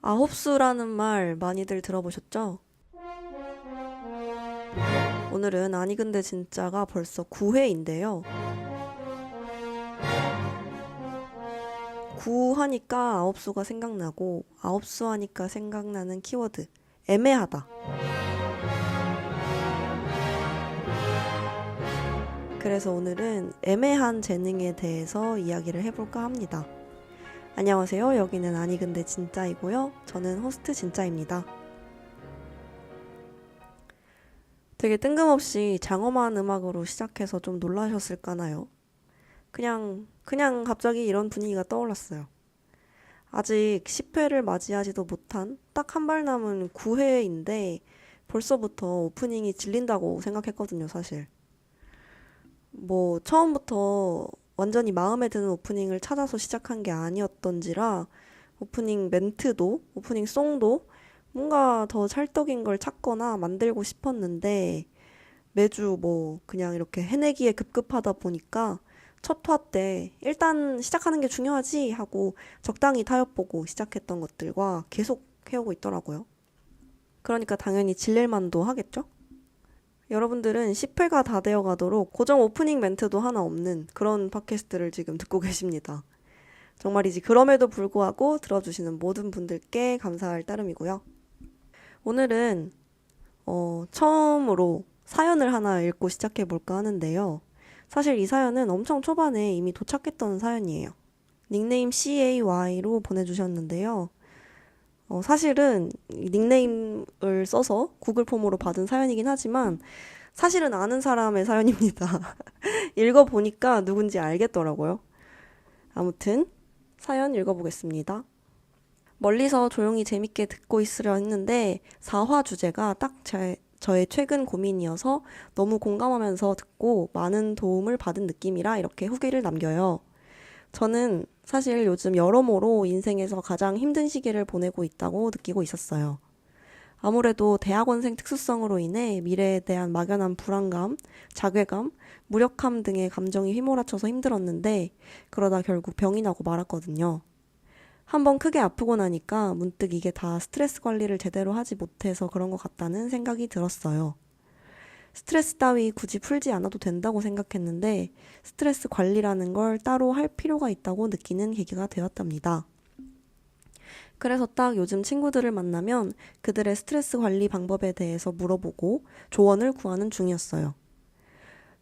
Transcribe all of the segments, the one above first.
아홉수라는 말 많이들 들어보셨죠? 오늘은 아니 근데 진짜가 벌써 9회인데요. 9 하니까 아홉수가 생각나고 아홉수 하니까 생각나는 키워드 애매하다. 그래서 오늘은 애매한 재능에 대해서 이야기를 해볼까 합니다. 안녕하세요. 여기는 아니 근데 진짜이고요. 저는 호스트 진짜입니다. 되게 뜬금없이 장엄한 음악으로 시작해서 좀 놀라셨을까나요? 그냥 갑자기 이런 분위기가 떠올랐어요. 아직 10회를 맞이하지도 못한 딱 한 발 남은 9회인데 벌써부터 오프닝이 질린다고 생각했거든요, 사실. 처음부터 완전히 마음에 드는 오프닝을 찾아서 시작한 게 아니었던지라 오프닝 멘트도, 오프닝 송도 뭔가 더 찰떡인 걸 찾거나 만들고 싶었는데 매주 그냥 이렇게 해내기에 급급하다 보니까 첫 화 때 일단 시작하는 게 중요하지 하고 적당히 타협보고 시작했던 것들과 계속 해오고 있더라고요. 그러니까 당연히 질릴만도 하겠죠? 여러분들은 10회가 다 되어 가도록 고정 오프닝 멘트도 하나 없는 그런 팟캐스트를 지금 듣고 계십니다. 정말이지 그럼에도 불구하고 들어주시는 모든 분들께 감사할 따름이고요. 오늘은 처음으로 사연을 하나 읽고 시작해 볼까 하는데요. 사실 이 사연은 엄청 초반에 이미 도착했던 사연이에요. 닉네임 CAY로 보내주셨는데요. 사실은 닉네임을 써서 구글 폼으로 받은 사연이긴 하지만 사실은 아는 사람의 사연입니다. 읽어보니까 누군지 알겠더라고요. 아무튼 사연 읽어보겠습니다. 멀리서 조용히 재밌게 듣고 있으려 했는데 4화 주제가 딱 저의 최근 고민이어서 너무 공감하면서 듣고 많은 도움을 받은 느낌이라 이렇게 후기를 남겨요. 저는 사실 요즘 여러모로 인생에서 가장 힘든 시기를 보내고 있다고 느끼고 있었어요. 아무래도 대학원생 특수성으로 인해 미래에 대한 막연한 불안감, 자괴감, 무력함 등의 감정이 휘몰아쳐서 힘들었는데 그러다 결국 병이 나고 말았거든요. 한번 크게 아프고 나니까 문득 이게 다 스트레스 관리를 제대로 하지 못해서 그런 것 같다는 생각이 들었어요. 스트레스 따위 굳이 풀지 않아도 된다고 생각했는데 스트레스 관리라는 걸 따로 할 필요가 있다고 느끼는 계기가 되었답니다. 그래서 딱 요즘 친구들을 만나면 그들의 스트레스 관리 방법에 대해서 물어보고 조언을 구하는 중이었어요.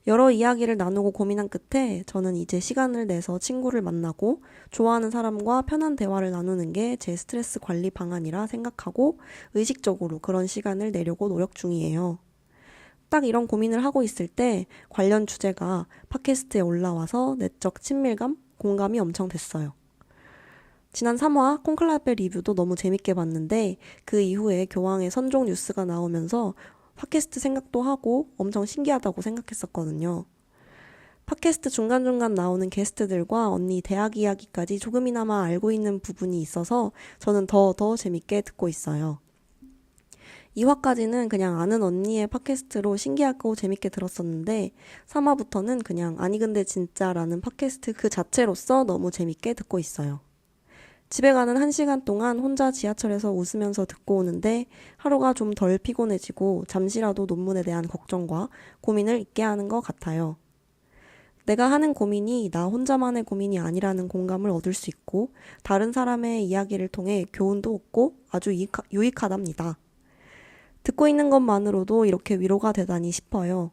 여러 이야기를 나누고 고민한 끝에 저는 이제 시간을 내서 친구를 만나고 좋아하는 사람과 편한 대화를 나누는 게 제 스트레스 관리 방안이라 생각하고 의식적으로 그런 시간을 내려고 노력 중이에요. 딱 이런 고민을 하고 있을 때 관련 주제가 팟캐스트에 올라와서 내적 친밀감, 공감이 엄청 됐어요. 지난 3화 콘클라베 리뷰도 너무 재밌게 봤는데 그 이후에 교황의 선종 뉴스가 나오면서 팟캐스트 생각도 하고 엄청 신기하다고 생각했었거든요. 팟캐스트 중간중간 나오는 게스트들과 언니 대학 이야기까지 조금이나마 알고 있는 부분이 있어서 저는 더 재밌게 듣고 있어요. 2화까지는 그냥 아는 언니의 팟캐스트로 신기하고 재밌게 들었었는데 3화부터는 그냥 아니 근데 진짜라는 팟캐스트 그 자체로서 너무 재밌게 듣고 있어요. 집에 가는 1시간 동안 혼자 지하철에서 웃으면서 듣고 오는데 하루가 좀 덜 피곤해지고 잠시라도 논문에 대한 걱정과 고민을 잊게 하는 것 같아요. 내가 하는 고민이 나 혼자만의 고민이 아니라는 공감을 얻을 수 있고 다른 사람의 이야기를 통해 교훈도 얻고 아주 유익하답니다. 듣고 있는 것만으로도 이렇게 위로가 되다니 싶어요.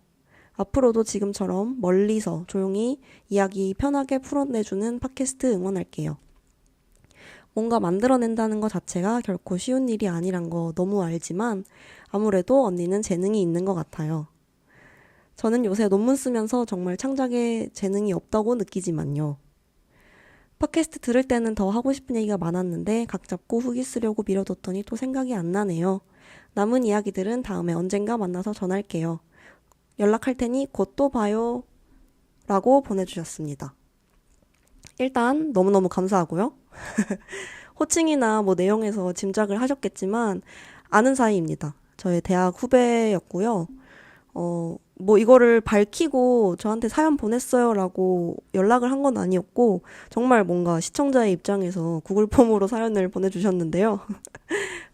앞으로도 지금처럼 멀리서 조용히 이야기 편하게 풀어내주는 팟캐스트 응원할게요. 뭔가 만들어낸다는 것 자체가 결코 쉬운 일이 아니란 거 너무 알지만 아무래도 언니는 재능이 있는 것 같아요. 저는 요새 논문 쓰면서 정말 창작에 재능이 없다고 느끼지만요. 팟캐스트 들을 때는 더 하고 싶은 얘기가 많았는데 각 잡고 후기 쓰려고 미뤄뒀더니 또 생각이 안 나네요. 남은 이야기들은 다음에 언젠가 만나서 전할게요. 연락할 테니 곧 또 봐요. 라고 보내주셨습니다. 일단 너무너무 감사하고요. 호칭이나 내용에서 짐작을 하셨겠지만 아는 사이입니다. 저의 대학 후배였고요. 뭐 이거를 밝히고 저한테 사연 보냈어요라고 연락을 한 건 아니었고 정말 뭔가 시청자의 입장에서 구글 폼으로 사연을 보내주셨는데요.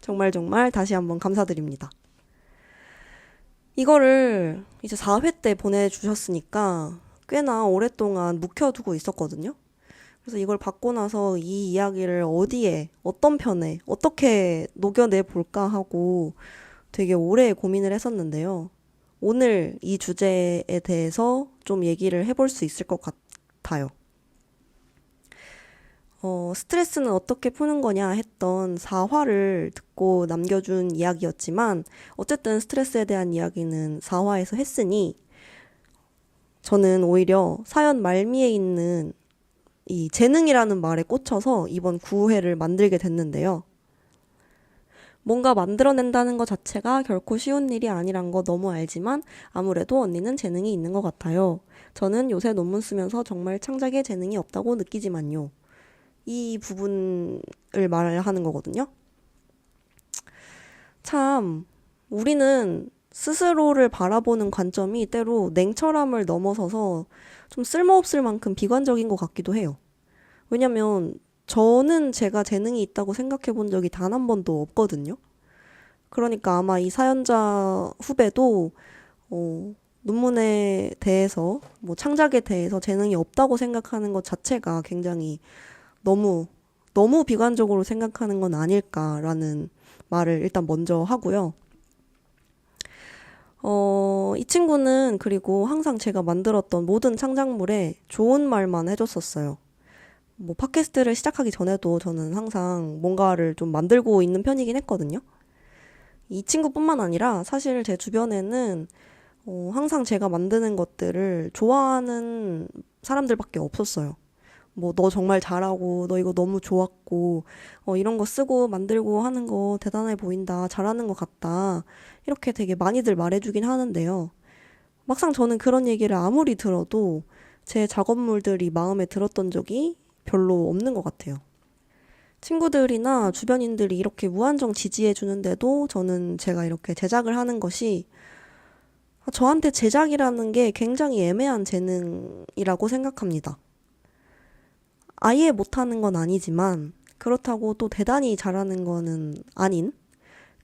정말 정말 다시 한번 감사드립니다. 이거를 이제 4회 때 보내주셨으니까 꽤나 오랫동안 묵혀두고 있었거든요. 그래서 이걸 받고 나서 이 이야기를 어디에, 어떤 편에, 어떻게 녹여내 볼까 하고 되게 오래 고민을 했었는데요. 오늘 이 주제에 대해서 좀 얘기를 해볼 수 있을 것 같아요. 스트레스는 어떻게 푸는 거냐 했던 4화를 듣고 남겨준 이야기였지만, 어쨌든 스트레스에 대한 이야기는 4화에서 했으니, 저는 오히려 사연 말미에 있는 이 재능이라는 말에 꽂혀서 이번 9회를 만들게 됐는데요. 뭔가 만들어낸다는 것 자체가 결코 쉬운 일이 아니란 거 너무 알지만 아무래도 언니는 재능이 있는 것 같아요. 저는 요새 논문 쓰면서 정말 창작에 재능이 없다고 느끼지만요. 이 부분을 말하는 거거든요. 참, 우리는 스스로를 바라보는 관점이 때로 냉철함을 넘어서서 좀 쓸모없을 만큼 비관적인 것 같기도 해요. 왜냐면 저는 제가 재능이 있다고 생각해 본 적이 단 한 번도 없거든요. 그러니까 아마 이 사연자 후배도 논문에 대해서 뭐 창작에 대해서 재능이 없다고 생각하는 것 자체가 굉장히 너무 너무 비관적으로 생각하는 건 아닐까라는 말을 일단 먼저 하고요. 이 친구는 그리고 항상 제가 만들었던 모든 창작물에 좋은 말만 해줬었어요. 뭐 팟캐스트를 시작하기 전에도 저는 항상 뭔가를 좀 만들고 있는 편이긴 했거든요. 이 친구뿐만 아니라 사실 제 주변에는 항상 제가 만드는 것들을 좋아하는 사람들밖에 없었어요. 뭐 너 정말 잘하고 너 이거 너무 좋았고 이런 거 쓰고 만들고 하는 거 대단해 보인다. 잘하는 것 같다. 이렇게 되게 많이들 말해주긴 하는데요. 막상 저는 그런 얘기를 아무리 들어도 제 작업물들이 마음에 들었던 적이 별로 없는 것 같아요. 친구들이나 주변인들이 이렇게 무한정 지지해 주는데도 저는 제가 이렇게 제작을 하는 것이 저한테 제작이라는 게 굉장히 애매한 재능이라고 생각합니다. 아예 못하는 건 아니지만 그렇다고 또 대단히 잘하는 거는 아닌,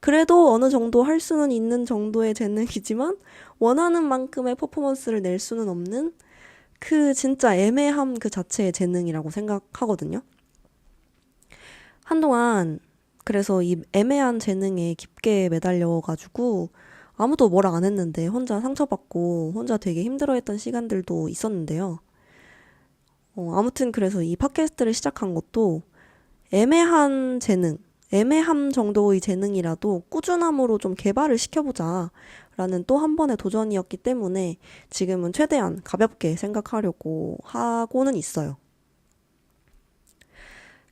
그래도 어느 정도 할 수는 있는 정도의 재능이지만 원하는 만큼의 퍼포먼스를 낼 수는 없는 그 진짜 애매함 그 자체의 재능이라고 생각하거든요. 한동안 그래서 이 애매한 재능에 깊게 매달려가지고 아무도 뭐라 안 했는데 혼자 상처받고 혼자 되게 힘들어했던 시간들도 있었는데요. 아무튼 그래서 이 팟캐스트를 시작한 것도 애매한 재능, 애매함 정도의 재능이라도 꾸준함으로 좀 개발을 시켜보자 라는 또 한 번의 도전이었기 때문에 지금은 최대한 가볍게 생각하려고 하고는 있어요.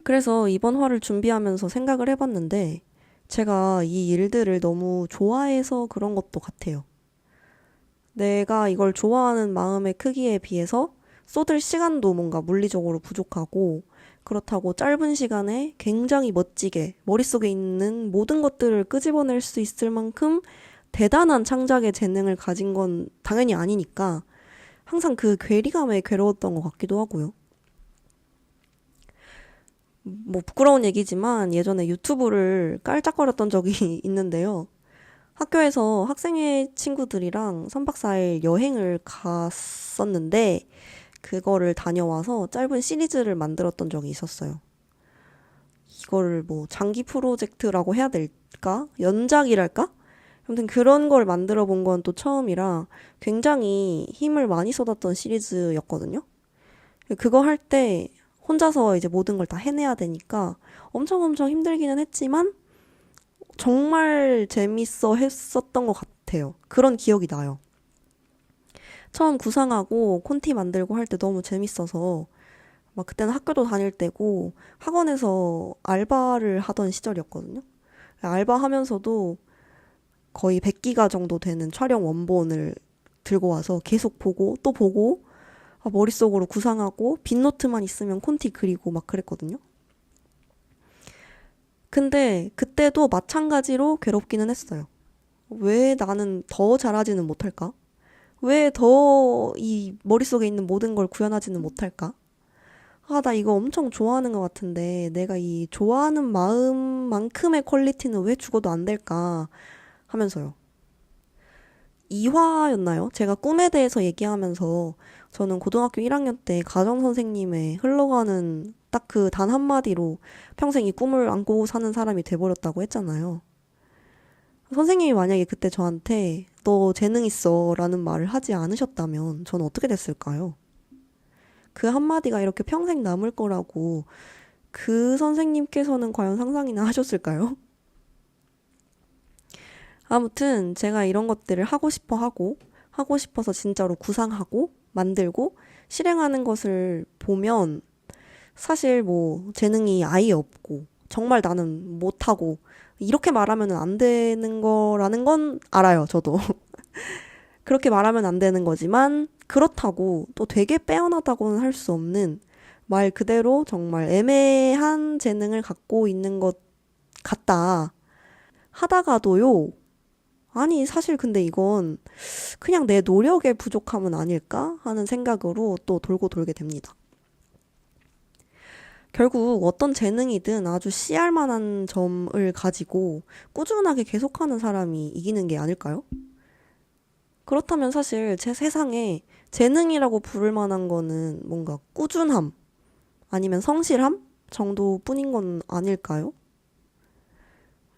그래서 이번 화를 준비하면서 생각을 해봤는데 제가 이 일들을 너무 좋아해서 그런 것도 같아요. 내가 이걸 좋아하는 마음의 크기에 비해서 쏟을 시간도 뭔가 물리적으로 부족하고 그렇다고 짧은 시간에 굉장히 멋지게 머릿속에 있는 모든 것들을 끄집어낼 수 있을 만큼 대단한 창작의 재능을 가진 건 당연히 아니니까 항상 그 괴리감에 괴로웠던 것 같기도 하고요. 뭐 부끄러운 얘기지만 예전에 유튜브를 깔짝거렸던 적이 있는데요. 학교에서 학생회 친구들이랑 3박 4일 여행을 갔었는데 그거를 다녀와서 짧은 시리즈를 만들었던 적이 있었어요. 이거를 뭐 장기 프로젝트라고 해야 될까? 연작이랄까? 아무튼 그런 걸 만들어 본 건 또 처음이라 굉장히 힘을 많이 쏟았던 시리즈였거든요. 그거 할 때 혼자서 이제 모든 걸 다 해내야 되니까 엄청 엄청 힘들기는 했지만 정말 재밌어 했었던 것 같아요. 그런 기억이 나요. 처음 구상하고 콘티 만들고 할 때 너무 재밌어서 막 그때는 학교도 다닐 때고 학원에서 알바를 하던 시절이었거든요. 알바하면서도 거의 100기가 정도 되는 촬영 원본을 들고 와서 계속 보고 또 보고 머릿속으로 구상하고 빈노트만 있으면 콘티 그리고 막 그랬거든요. 근데 그때도 마찬가지로 괴롭기는 했어요. 왜 나는 더 잘하지는 못할까? 왜 더 이 머릿속에 있는 모든 걸 구현하지는 못할까? 아, 나 이거 엄청 좋아하는 것 같은데 내가 이 좋아하는 마음만큼의 퀄리티는 왜 죽어도 안 될까 하면서요. 이화였나요? 제가 꿈에 대해서 얘기하면서 저는 고등학교 1학년 때 가정 선생님의 흘러가는 딱 그 단 한마디로 평생 이 꿈을 안고 사는 사람이 돼버렸다고 했잖아요. 선생님이 만약에 그때 저한테 너 재능 있어 라는 말을 하지 않으셨다면 저는 어떻게 됐을까요? 그 한마디가 이렇게 평생 남을 거라고 그 선생님께서는 과연 상상이나 하셨을까요? 아무튼 제가 이런 것들을 하고 싶어 하고 하고 싶어서 진짜로 구상하고 만들고 실행하는 것을 보면 사실 뭐 재능이 아예 없고 정말 나는 못하고 이렇게 말하면 안 되는 거라는 건 알아요, 저도. 그렇게 말하면 안 되는 거지만 그렇다고 또 되게 빼어나다고는 할 수 없는 말 그대로 정말 애매한 재능을 갖고 있는 것 같다. 하다가도요. 아니, 사실 근데 이건 그냥 내 노력의 부족함은 아닐까 하는 생각으로 또 돌고 돌게 됩니다. 결국 어떤 재능이든 아주 씨알 만한 점을 가지고 꾸준하게 계속하는 사람이 이기는 게 아닐까요? 그렇다면 사실 제 세상에 재능이라고 부를 만한 거는 뭔가 꾸준함 아니면 성실함 정도뿐인 건 아닐까요?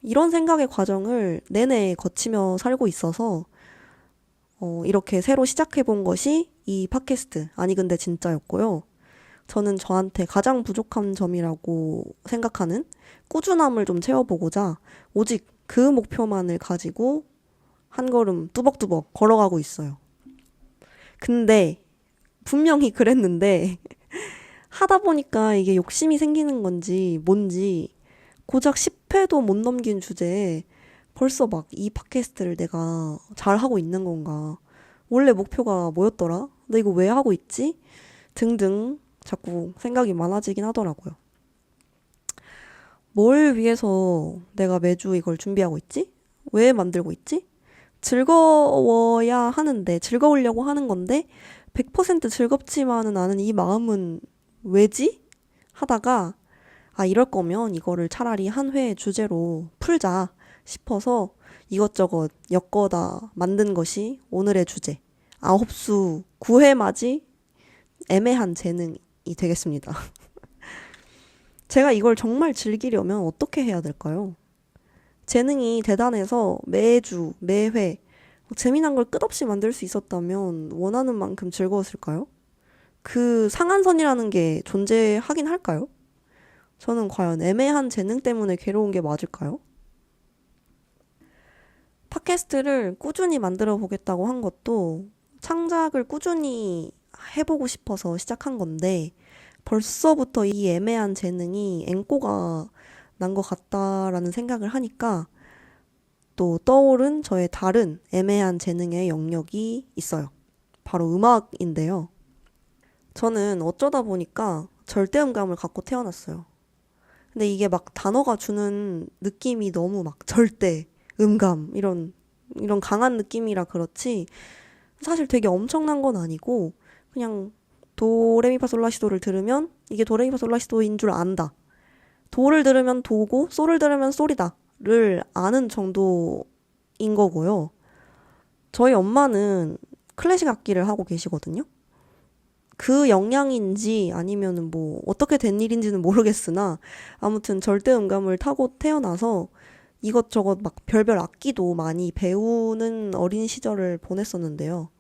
이런 생각의 과정을 내내 거치며 살고 있어서 이렇게 새로 시작해 본 것이 이 팟캐스트 아니 근데 진짜였고요. 저는 저한테 가장 부족한 점이라고 생각하는 꾸준함을 좀 채워보고자 오직 그 목표만을 가지고 한 걸음 뚜벅뚜벅 걸어가고 있어요. 근데 분명히 그랬는데 하다 보니까 이게 욕심이 생기는 건지 뭔지 고작 10회도 못 넘긴 주제에 벌써 막 이 팟캐스트를 내가 잘하고 있는 건가? 원래 목표가 뭐였더라? 나 이거 왜 하고 있지? 등등 자꾸 생각이 많아지긴 하더라고요. 뭘 위해서 내가 매주 이걸 준비하고 있지? 왜 만들고 있지? 즐거워야 하는데, 즐거우려고 하는 건데, 100% 즐겁지만은 않은 이 마음은 왜지? 하다가, 아, 이럴 거면 이거를 차라리 한 회의 주제로 풀자 싶어서 이것저것 엮어다 만든 것이 오늘의 주제. 9수 9회 맞이 애매한 재능이 되겠습니다. 제가 이걸 정말 즐기려면 어떻게 해야 될까요? 재능이 대단해서 매주, 매회 재미난 걸 끝없이 만들 수 있었다면 원하는 만큼 즐거웠을까요? 그 상한선이라는 게 존재하긴 할까요? 저는 과연 애매한 재능 때문에 괴로운 게 맞을까요? 팟캐스트를 꾸준히 만들어 보겠다고 한 것도 창작을 꾸준히 해보고 싶어서 시작한 건데 벌써부터 이 애매한 재능이 앵꼬가 난 것 같다라는 생각을 하니까 또 떠오른 저의 다른 애매한 재능의 영역이 있어요. 바로 음악인데요. 저는 어쩌다 보니까 절대음감을 갖고 태어났어요. 근데 이게 막 단어가 주는 느낌이 너무 막 절대, 음감, 이런 강한 느낌이라 그렇지, 사실 되게 엄청난 건 아니고, 그냥 도레미파솔라시도를 들으면 이게 도레미파솔라시도인 줄 안다. 도를 들으면 도고, 소를 들으면 솔이다를 아는 정도인 거고요. 저희 엄마는 클래식 악기를 하고 계시거든요. 그 영향인지 아니면은 뭐 어떻게 된 일인지는 모르겠으나 아무튼 절대 음감을 타고 태어나서 이것저것 막 별별 악기도 많이 배우는 어린 시절을 보냈었는데요.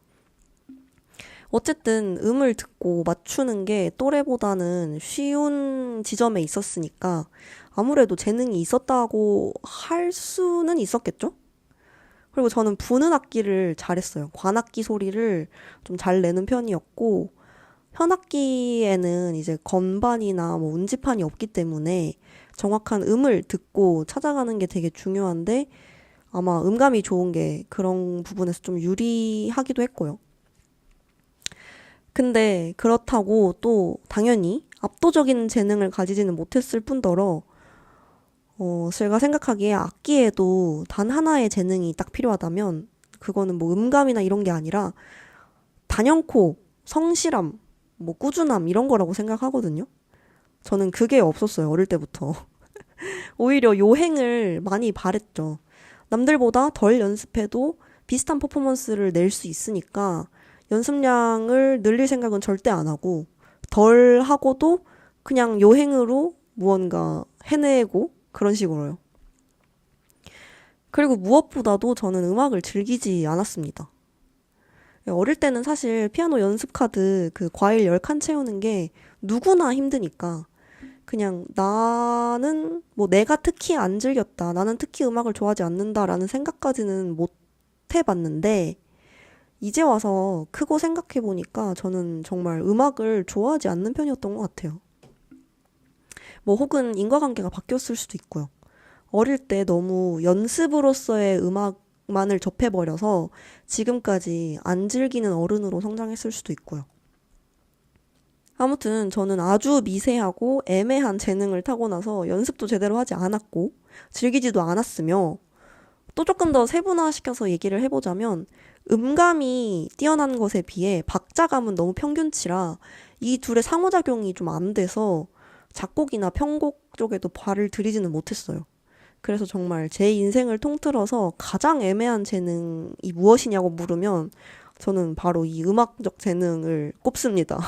어쨌든 음을 듣고 맞추는 게 또래보다는 쉬운 지점에 있었으니까 아무래도 재능이 있었다고 할 수는 있었겠죠? 그리고 저는 부는 악기를 잘했어요. 관악기 소리를 좀 잘 내는 편이었고 현악기에는 이제 건반이나 뭐 운지판이 없기 때문에 정확한 음을 듣고 찾아가는 게 되게 중요한데 아마 음감이 좋은 게 그런 부분에서 좀 유리하기도 했고요. 근데 그렇다고 또 당연히 압도적인 재능을 가지지는 못했을 뿐더러 제가 생각하기에 악기에도 단 하나의 재능이 딱 필요하다면 그거는 뭐 음감이나 이런 게 아니라 단연코 성실함, 뭐 꾸준함 이런 거라고 생각하거든요. 저는 그게 없었어요, 어릴 때부터. 오히려 요행을 많이 바랬죠. 남들보다 덜 연습해도 비슷한 퍼포먼스를 낼 수 있으니까 연습량을 늘릴 생각은 절대 안 하고 덜 하고도 그냥 요행으로 무언가 해내고 그런 식으로요. 그리고 무엇보다도 저는 음악을 즐기지 않았습니다. 어릴 때는 사실 피아노 연습 카드 그 과일 10칸 채우는 게 누구나 힘드니까 그냥 나는 뭐 내가 특히 안 즐겼다. 나는 특히 음악을 좋아하지 않는다라는 생각까지는 못 해봤는데 이제 와서 크고 생각해보니까 저는 정말 음악을 좋아하지 않는 편이었던 것 같아요. 뭐 혹은 인과관계가 바뀌었을 수도 있고요. 어릴 때 너무 연습으로서의 음악만을 접해버려서 지금까지 안 즐기는 어른으로 성장했을 수도 있고요. 아무튼 저는 아주 미세하고 애매한 재능을 타고나서 연습도 제대로 하지 않았고 즐기지도 않았으며 또 조금 더 세분화시켜서 얘기를 해보자면 음감이 뛰어난 것에 비해 박자감은 너무 평균치라 이 둘의 상호작용이 좀 안 돼서 작곡이나 편곡 쪽에도 발을 들이지는 못했어요. 그래서 정말 제 인생을 통틀어서 가장 애매한 재능이 무엇이냐고 물으면 저는 바로 이 음악적 재능을 꼽습니다.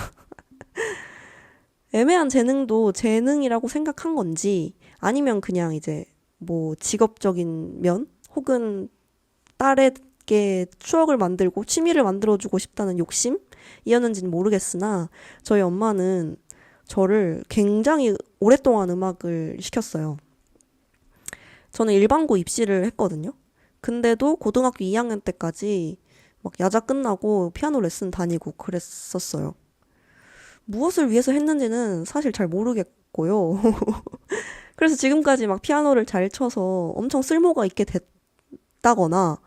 애매한 재능도 재능이라고 생각한 건지 아니면 그냥 이제 뭐 직업적인 면 혹은 딸에게 추억을 만들고 취미를 만들어주고 싶다는 욕심이었는지는 모르겠으나 저희 엄마는 저를 굉장히 오랫동안 음악을 시켰어요. 저는 일반고 입시를 했거든요. 근데도 고등학교 2학년 때까지 막 야자 끝나고 피아노 레슨 다니고 그랬었어요. 무엇을 위해서 했는지는 사실 잘 모르겠고요. 그래서 지금까지 막 피아노를 잘 쳐서 엄청 쓸모가 있게 됐다거나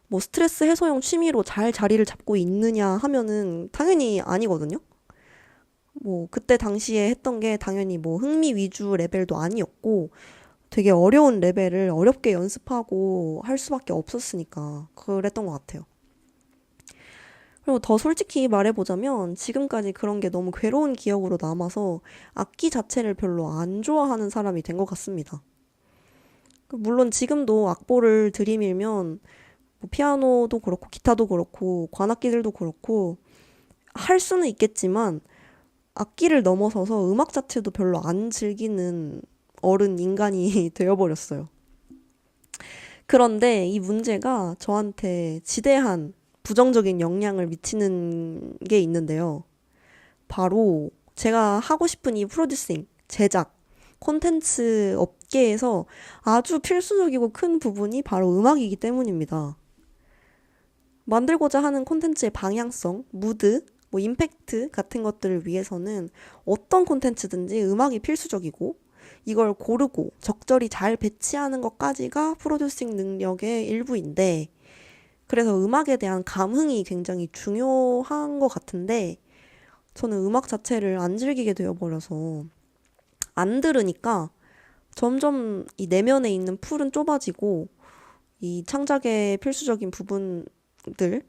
뭐 스트레스 해소용 취미로 잘 자리를 잡고 있느냐 하면은 당연히 아니거든요. 뭐 그때 당시에 했던 게 당연히 뭐 흥미 위주 레벨도 아니었고 되게 어려운 레벨을 어렵게 연습하고 할 수밖에 없었으니까 그랬던 것 같아요. 그리고 더 솔직히 말해보자면 지금까지 그런 게 너무 괴로운 기억으로 남아서 악기 자체를 별로 안 좋아하는 사람이 된 것 같습니다. 물론 지금도 악보를 들이밀면 뭐 피아노도 그렇고 기타도 그렇고 관악기들도 그렇고 할 수는 있겠지만 악기를 넘어서서 음악 자체도 별로 안 즐기는 어른 인간이 되어버렸어요. 그런데 이 문제가 저한테 지대한 부정적인 영향을 미치는 게 있는데요. 바로 제가 하고 싶은 이 프로듀싱, 제작, 콘텐츠 업계에서 아주 필수적이고 큰 부분이 바로 음악이기 때문입니다. 만들고자 하는 콘텐츠의 방향성, 무드, 뭐 임팩트 같은 것들을 위해서는 어떤 콘텐츠든지 음악이 필수적이고 이걸 고르고 적절히 잘 배치하는 것까지가 프로듀싱 능력의 일부인데 그래서 음악에 대한 감흥이 굉장히 중요한 것 같은데 저는 음악 자체를 안 즐기게 되어버려서 안 들으니까 점점 이 내면에 있는 풀은 좁아지고 이 창작의 필수적인 부분들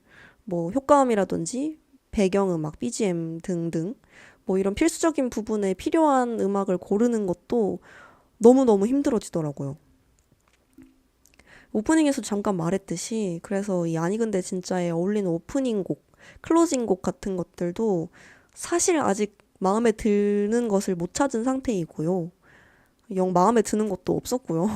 뭐 효과음이라든지 배경음악, BGM 등등 뭐 이런 필수적인 부분에 필요한 음악을 고르는 것도 너무너무 힘들어지더라고요. 오프닝에서 잠깐 말했듯이 그래서 이 아니 근데 진짜에 어울리는 오프닝 곡, 클로징 곡 같은 것들도 사실 아직 마음에 드는 것을 못 찾은 상태이고요. 영 마음에 드는 것도 없었고요.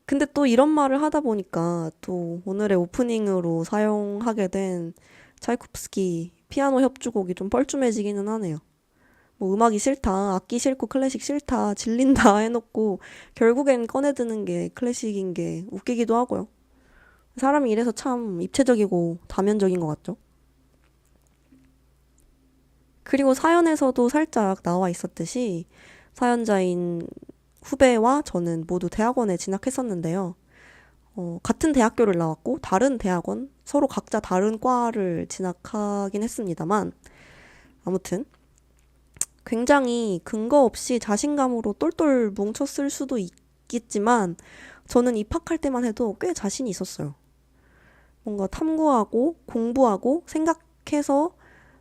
근데 또 이런 말을 하다 보니까 또 오늘의 오프닝으로 사용하게 된 차이콥스키 피아노 협주곡이 좀 뻘쭘해지기는 하네요. 뭐 음악이 싫다, 악기 싫고 클래식 싫다, 질린다 해놓고 결국엔 꺼내드는 게 클래식인 게 웃기기도 하고요. 사람이 이래서 참 입체적이고 다면적인 것 같죠? 그리고 사연에서도 살짝 나와 있었듯이 사연자인 후배와 저는 모두 대학원에 진학했었는데요. 같은 대학교를 나왔고 다른 대학원, 서로 각자 다른 과를 진학하긴 했습니다만 아무튼 굉장히 근거 없이 자신감으로 똘똘 뭉쳤을 수도 있겠지만 저는 입학할 때만 해도 꽤 자신이 있었어요. 뭔가 탐구하고 공부하고 생각해서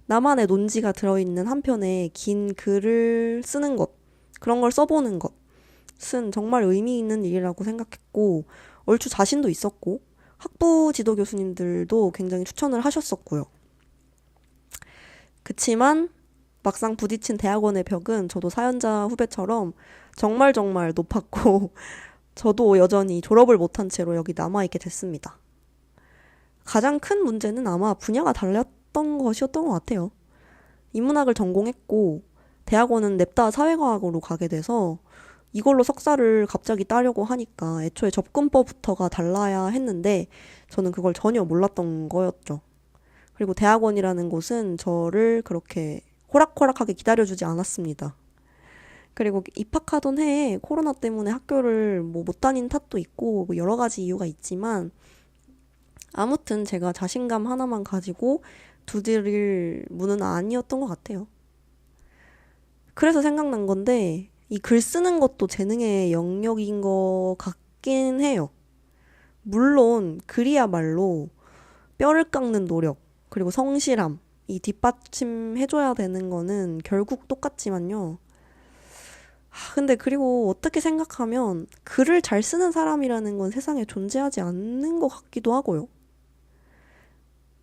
나만의 논지가 들어있는 한 편의 긴 글을 쓰는 것, 그런 걸 써보는 것은 정말 의미 있는 일이라고 생각했고, 얼추 자신도 있었고, 학부 지도 교수님들도 굉장히 추천을 하셨었고요. 그치만 막상 부딪힌 대학원의 벽은 저도 사연자 후배처럼 정말 정말 높았고, 저도 여전히 졸업을 못한 채로 여기 남아있게 됐습니다. 가장 큰 문제는 아마 분야가 달랐던 것이었던 것 같아요. 인문학을 전공했고 대학원은 냅다 사회과학으로 가게 돼서 이걸로 석사를 갑자기 따려고 하니까 애초에 접근법부터가 달라야 했는데 저는 그걸 전혀 몰랐던 거였죠. 그리고 대학원이라는 곳은 저를 그렇게 호락호락하게 기다려주지 않았습니다. 그리고 입학하던 해에 코로나 때문에 학교를 못 다닌 탓도 있고 여러 가지 이유가 있지만 아무튼 제가 자신감 하나만 가지고 두드릴 문은 아니었던 것 같아요. 그래서 생각난 건데 이 글 쓰는 것도 재능의 영역인 것 같긴 해요. 물론 글이야말로 뼈를 깎는 노력 그리고 성실함 이 뒷받침해줘야 되는 거는 결국 똑같지만요. 근데 그리고 어떻게 생각하면 글을 잘 쓰는 사람이라는 건 세상에 존재하지 않는 것 같기도 하고요.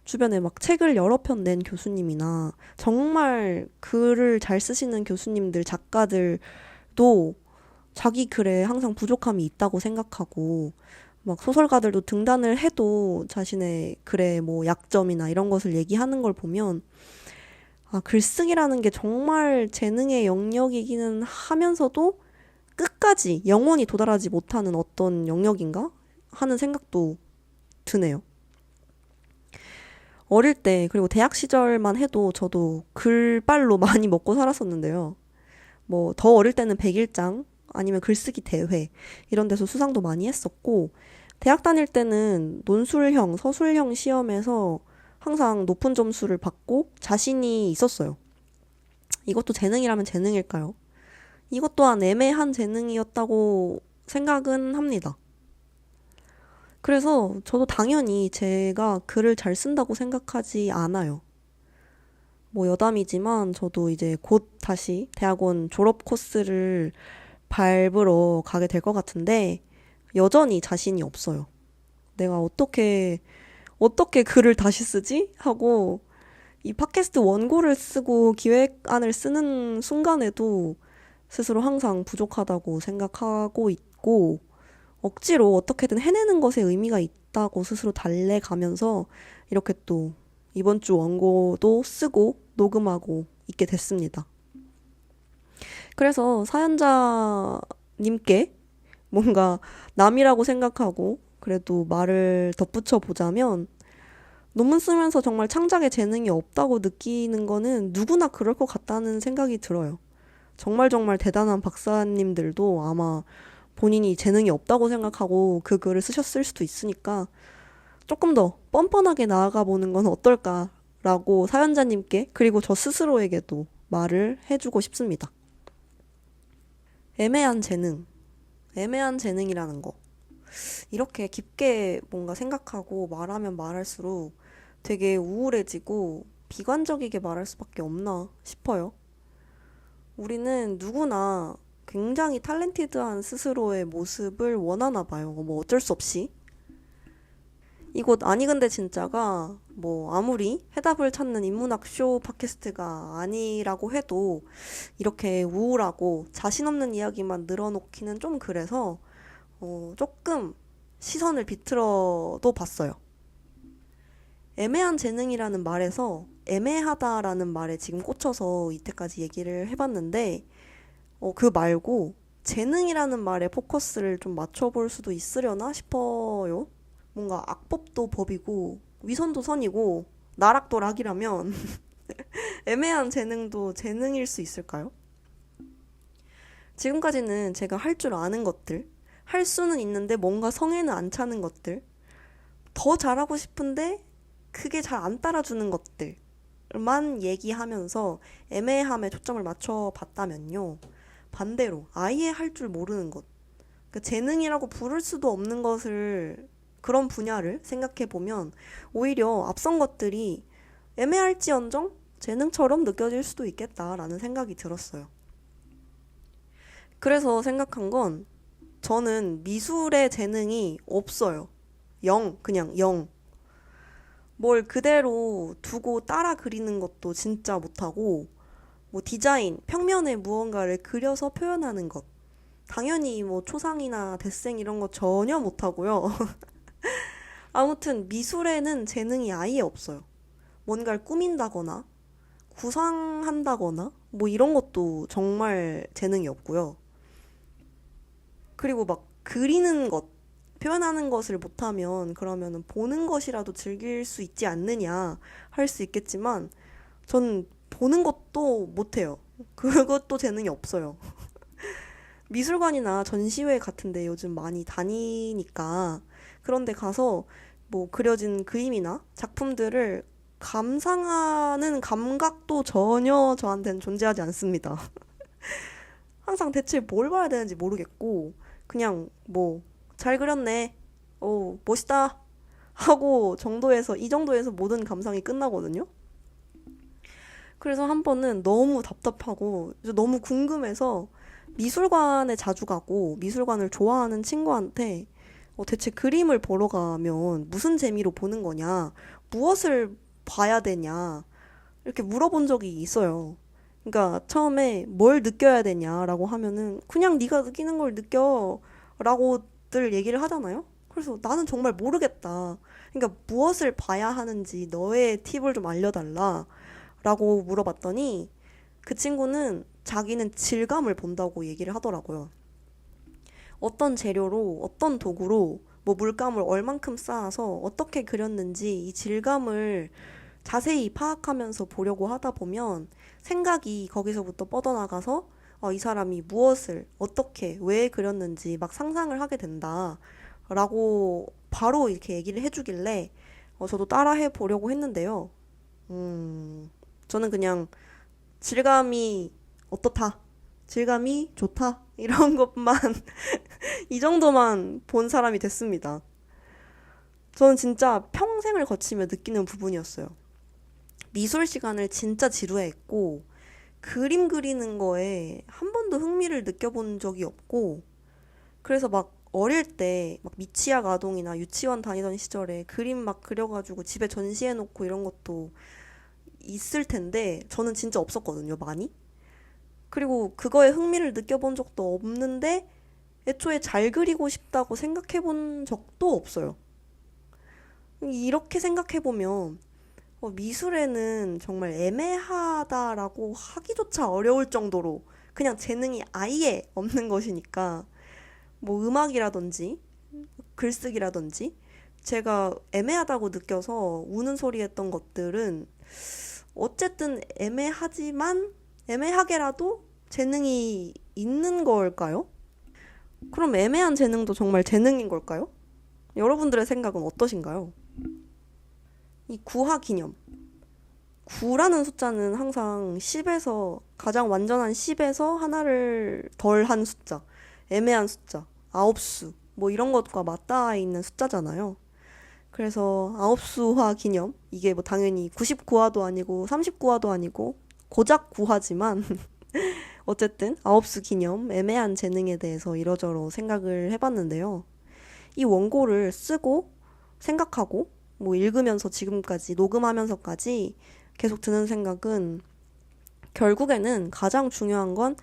주변에 막 책을 여러 편 낸 교수님이나 정말 글을 잘 쓰시는 교수님들, 작가들도 자기 글에 항상 부족함이 있다고 생각하고 막 소설가들도 등단을 해도 자신의 글의 뭐 약점이나 이런 것을 얘기하는 걸 보면 글쓰기라는 게 정말 재능의 영역이기는 하면서도 끝까지 영원히 도달하지 못하는 어떤 영역인가 하는 생각도 드네요. 어릴 때 그리고 대학 시절만 해도 저도 글빨로 많이 먹고 살았었는데요. 뭐 더 어릴 때는 백일장 아니면 글쓰기 대회 이런 데서 수상도 많이 했었고 대학 다닐 때는 논술형, 서술형 시험에서 항상 높은 점수를 받고 자신이 있었어요. 이것도 재능이라면 재능일까요? 이것 또한 애매한 재능이었다고 생각은 합니다. 그래서 저도 당연히 제가 글을 잘 쓴다고 생각하지 않아요. 뭐 여담이지만 저도 이제 곧 다시 대학원 졸업 코스를 밟으러 가게 될 것 같은데 여전히 자신이 없어요. 내가 어떻게 글을 다시 쓰지? 하고 이 팟캐스트 원고를 쓰고 기획안을 쓰는 순간에도 스스로 항상 부족하다고 생각하고 있고 억지로 어떻게든 해내는 것에 의미가 있다고 스스로 달래가면서 이렇게 또 이번 주 원고도 쓰고 녹음하고 있게 됐습니다. 그래서 사연자님께 뭔가 남이라고 생각하고 그래도 말을 덧붙여 보자면 논문 쓰면서 정말 창작의 재능이 없다고 느끼는 거는 누구나 그럴 것 같다는 생각이 들어요. 정말 정말 대단한 박사님들도 아마 본인이 재능이 없다고 생각하고 그 글을 쓰셨을 수도 있으니까 조금 더 뻔뻔하게 나아가 보는 건 어떨까라고 사연자님께 그리고 저 스스로에게도 말을 해주고 싶습니다. 애매한 재능, 애매한 재능이라는 거. 이렇게 깊게 뭔가 생각하고 말하면 말할수록 되게 우울해지고 비관적이게 말할 수밖에 없나 싶어요. 우리는 누구나 굉장히 탤런티드한 스스로의 모습을 원하나 봐요. 뭐 어쩔 수 없이. 이곳 아니 근데 진짜가 뭐 아무리 해답을 찾는 인문학 쇼 팟캐스트가 아니라고 해도 이렇게 우울하고 자신 없는 이야기만 늘어놓기는 좀 그래서 조금 시선을 비틀어도 봤어요. 애매한 재능이라는 말에서 애매하다라는 말에 지금 꽂혀서 이때까지 얘기를 해봤는데 그 말고 재능이라는 말에 포커스를 좀 맞춰볼 수도 있으려나 싶어요. 뭔가 악법도 법이고 위선도 선이고 나락도 락이라면 애매한 재능도 재능일 수 있을까요? 지금까지는 제가 할 줄 아는 것들, 할 수는 있는데 뭔가 성에는 안 차는 것들, 더 잘하고 싶은데 그게 잘 안 따라주는 것들만 얘기하면서 애매함에 초점을 맞춰봤다면요. 반대로 아예 할 줄 모르는 것, 그 재능이라고 부를 수도 없는 것을 그런 분야를 생각해 보면 오히려 앞선 것들이 애매할지언정 재능처럼 느껴질 수도 있겠다라는 생각이 들었어요. 그래서 생각한 건 저는 미술의 재능이 없어요. 그냥 영. 뭘 그대로 두고 따라 그리는 것도 진짜 못하고, 뭐 디자인, 평면에 무언가를 그려서 표현하는 것. 당연히 뭐 초상이나 데생 이런 거 전혀 못하고요. 아무튼 미술에는 재능이 아예 없어요. 뭔가를 꾸민다거나, 구상한다거나, 뭐 이런 것도 정말 재능이 없고요. 그리고 막 그리는 것, 표현하는 것을 못하면 그러면은 보는 것이라도 즐길 수 있지 않느냐 할 수 있겠지만 전 보는 것도 못해요. 그것도 재능이 없어요. 미술관이나 전시회 같은데 요즘 많이 다니니까 그런데 가서 뭐 그려진 그림이나 작품들을 감상하는 감각도 전혀 저한테는 존재하지 않습니다. 항상 대체 뭘 봐야 되는지 모르겠고 그냥 뭐 잘 그렸네. 오, 멋있다. 하고 이 정도에서 모든 감상이 끝나거든요. 그래서 한 번은 너무 답답하고 너무 궁금해서 미술관에 자주 가고 미술관을 좋아하는 친구한테 대체 그림을 보러 가면 무슨 재미로 보는 거냐, 무엇을 봐야 되냐, 이렇게 물어본 적이 있어요. 그러니까 처음에 뭘 느껴야 되냐라고 하면은 그냥 네가 느끼는 걸 느껴 라고들 얘기를 하잖아요. 그래서 나는 정말 모르겠다. 그러니까 무엇을 봐야 하는지 너의 팁을 좀 알려달라 라고 물어봤더니 그 친구는 자기는 질감을 본다고 얘기를 하더라고요. 어떤 재료로, 어떤 도구로 뭐 물감을 얼만큼 쌓아서 어떻게 그렸는지 이 질감을 자세히 파악하면서 보려고 하다 보면 생각이 거기서부터 뻗어나가서 이 사람이 무엇을 어떻게 왜 그렸는지 막 상상을 하게 된다 라고 바로 이렇게 얘기를 해주길래 저도 따라해 보려고 했는데요. 저는 그냥 질감이 어떻다, 질감이 좋다 이런 것만 이 정도만 본 사람이 됐습니다. 저는 진짜 평생을 거치며 느끼는 부분이었어요. 미술 시간을 진짜 지루해했고 그림 그리는 거에 한 번도 흥미를 느껴본 적이 없고 그래서 막 어릴 때 막 미취학 아동이나 유치원 다니던 시절에 그림 막 그려가지고 집에 전시해놓고 이런 것도 있을 텐데 저는 진짜 없었거든요, 많이. 그리고 그거에 흥미를 느껴본 적도 없는데 애초에 잘 그리고 싶다고 생각해 본 적도 없어요. 이렇게 생각해 보면 미술에는 정말 애매하다라고 하기조차 어려울 정도로 그냥 재능이 아예 없는 것이니까 뭐 음악이라든지 글쓰기라든지 제가 애매하다고 느껴서 우는 소리 했던 것들은 어쨌든 애매하지만 애매하게라도 재능이 있는 걸까요? 그럼 애매한 재능도 정말 재능인 걸까요? 여러분들의 생각은 어떠신가요? 이 구하 기념. 9라는 숫자는 항상 10에서 가장 완전한 10에서 하나를 덜한 숫자, 애매한 숫자, 아홉수 뭐 이런 것과 맞닿아 있는 숫자잖아요. 그래서 아홉수화 기념 이게 뭐 당연히 99화도 아니고 39화도 아니고 고작 9화지만 어쨌든 아홉수 기념 애매한 재능에 대해서 이러저러 생각을 해봤는데요. 이 원고를 쓰고 생각하고 뭐 읽으면서 지금까지 녹음하면서까지 계속 드는 생각은 결국에는 가장 중요한 건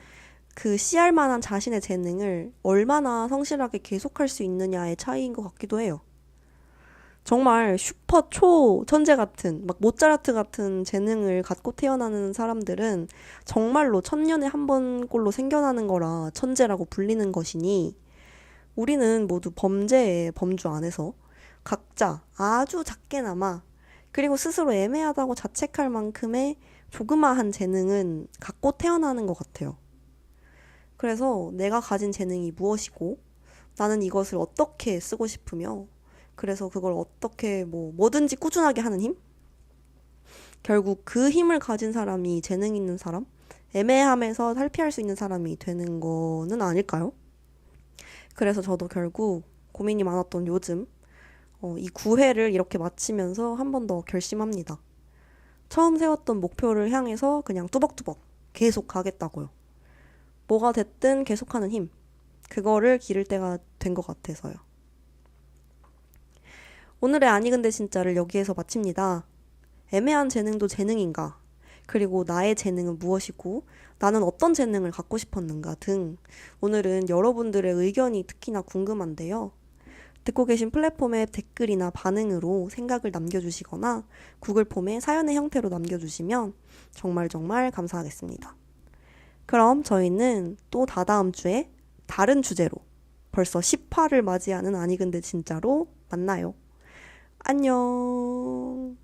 그 씨알 만한 자신의 재능을 얼마나 성실하게 계속할 수 있느냐의 차이인 것 같기도 해요. 정말 슈퍼 초 천재 같은 막 모차르트 같은 재능을 갖고 태어나는 사람들은 정말로 천년에 한 번꼴로 생겨나는 거라 천재라고 불리는 것이니 우리는 모두 범죄의 범주 안에서 각자 아주 작게나마 그리고 스스로 애매하다고 자책할 만큼의 조그마한 재능은 갖고 태어나는 것 같아요. 그래서 내가 가진 재능이 무엇이고 나는 이것을 어떻게 쓰고 싶으며 그래서 그걸 어떻게 뭐든지 꾸준하게 하는 힘? 결국 그 힘을 가진 사람이 재능 있는 사람? 애매함에서 탈피할 수 있는 사람이 되는 거는 아닐까요? 그래서 저도 결국 고민이 많았던 요즘 이 9회를 이렇게 마치면서 한 번 더 결심합니다. 처음 세웠던 목표를 향해서 그냥 뚜벅뚜벅 계속 가겠다고요. 뭐가 됐든 계속하는 힘. 그거를 기를 때가 된 것 같아서요. 오늘의 아니 근데 진짜를 여기에서 마칩니다. 애매한 재능도 재능인가? 그리고 나의 재능은 무엇이고 나는 어떤 재능을 갖고 싶었는가 등 오늘은 여러분들의 의견이 특히나 궁금한데요. 듣고 계신 플랫폼의 댓글이나 반응으로 생각을 남겨주시거나 구글 폼에 사연의 형태로 남겨주시면 정말 정말 감사하겠습니다. 그럼 저희는 또 다다음 주에 다른 주제로 벌써 10화를 맞이하는 아니 근데 진짜로 만나요. 안녕.